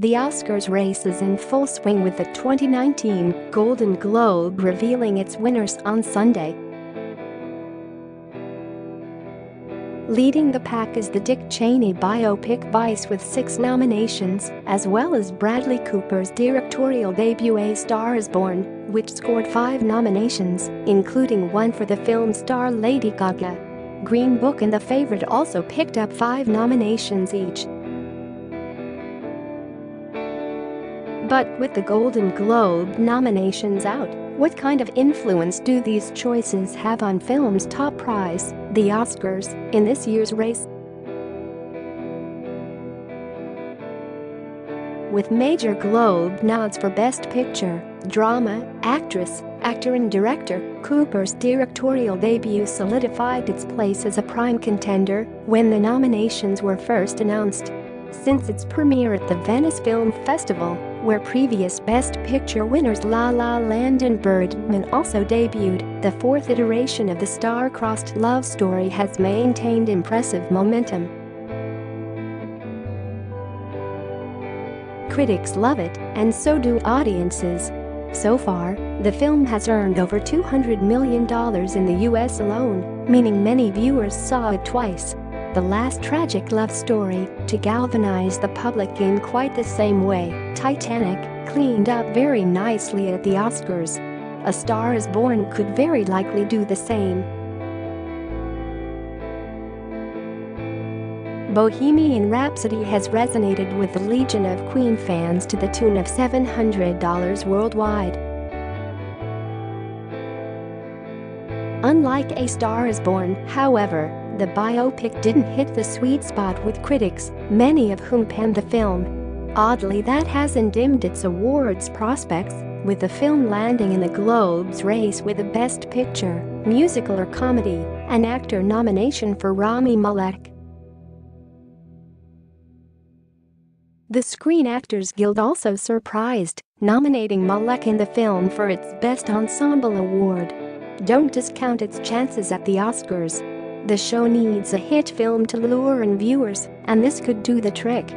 The Oscars race is in full swing with the 2019 Golden Globe revealing its winners on Sunday. Leading the pack is the Dick Cheney biopic Weisz with 6 nominations, as well as Bradley Cooper's directorial debut A Star Is Born, which scored 5 nominations, including 1 for the film star Lady Gaga. Green Book and The Favourite also picked up 5 nominations each. But with the Golden Globe nominations out, what kind of influence do these choices have on film's top prize, the Oscars, in this year's race? With major Globe nods for Best Picture, Drama, Actress, Actor and Director, Cooper's directorial debut solidified its place as a prime contender when the nominations were first announced. Since its premiere at the Venice Film Festival, where previous Best Picture winners Land and Birdman also debuted, the 4th iteration of the star-crossed love story has maintained impressive momentum. Critics love it, and so do audiences. So far, the film has earned over $200 million in the US alone, meaning many viewers saw it twice. The last tragic love story to galvanize the public in quite the same way, Titanic, cleaned up very nicely at the Oscars. A Star Is Born could very likely do the same. Bohemian Rhapsody has resonated with the legion of Queen fans to the tune of $700 worldwide. Unlike A Star Is Born, however, the biopic didn't hit the sweet spot with critics, many of whom panned the film. Oddly, that hasn't dimmed its awards prospects, with the film landing in the Globe's race with a Best Picture, Musical or Comedy, and Actor nomination for Rami Malek. The Screen Actors Guild also surprised, nominating Malek in the film for its Best Ensemble award. Don't discount its chances at the Oscars. The show needs a hit film to lure in viewers, and this could do the trick.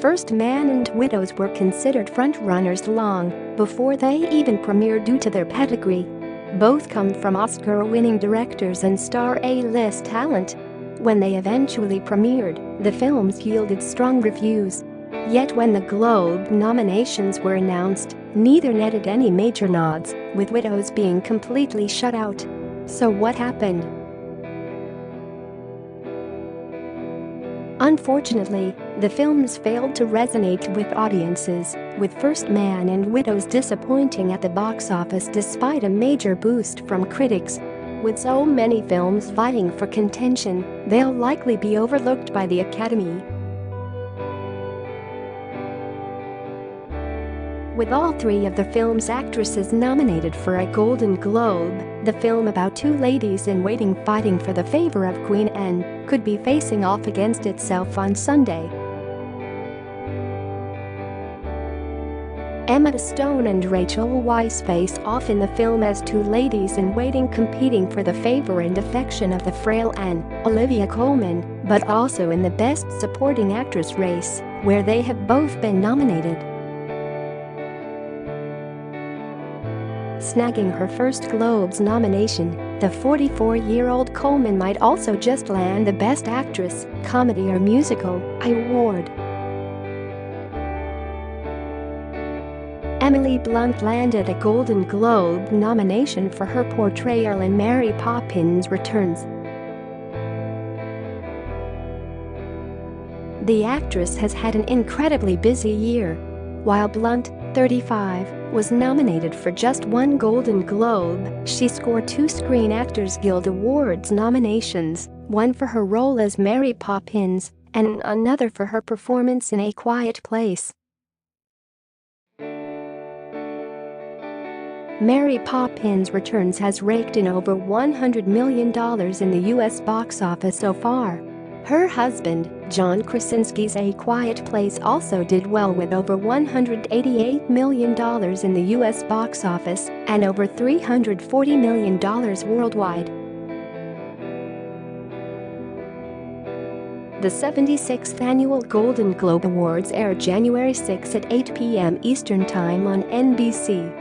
First Man and Widows were considered front-runners long before they even premiered due to their pedigree. Both come from Oscar-winning directors and star A-list talent. When they eventually premiered, the films yielded strong reviews. Yet when the Globe nominations were announced, neither netted any major nods, with Widows being completely shut out. So what happened? Unfortunately, the films failed to resonate with audiences, with First Man and Widows disappointing at the box office despite a major boost from critics. With so many films vying for contention, they'll likely be overlooked by the Academy. With all 3 of the film's actresses nominated for a Golden Globe, the film about 2 ladies-in-waiting fighting for the favor of Queen Anne could be facing off against itself on Sunday. Emma Stone and Rachel Weisz face off in the film as 2 ladies-in-waiting competing for the favor and affection of the frail Anne, Olivia Colman, but also in the Best Supporting Actress race, where they have both been nominated. Snagging her first Globe's nomination, the 44-year-old Colman might also just land the Best Actress, Comedy or Musical award. Emily Blunt landed a Golden Globe nomination for her portrayal in Mary Poppins Returns. The actress has had an incredibly busy year. While Blunt, 35, was nominated for just 1 Golden Globe, she scored 2 Screen Actors Guild Awards nominations, one for her role as Mary Poppins and another for her performance in A Quiet Place. Mary Poppins Returns has raked in over $100 million in the US box office so far. Her husband, John Krasinski's A Quiet Place also did well with over $188 million in the US box office and over $340 million worldwide. The 76th Annual Golden Globe Awards air January 6 at 8 p.m. Eastern Time on NBC.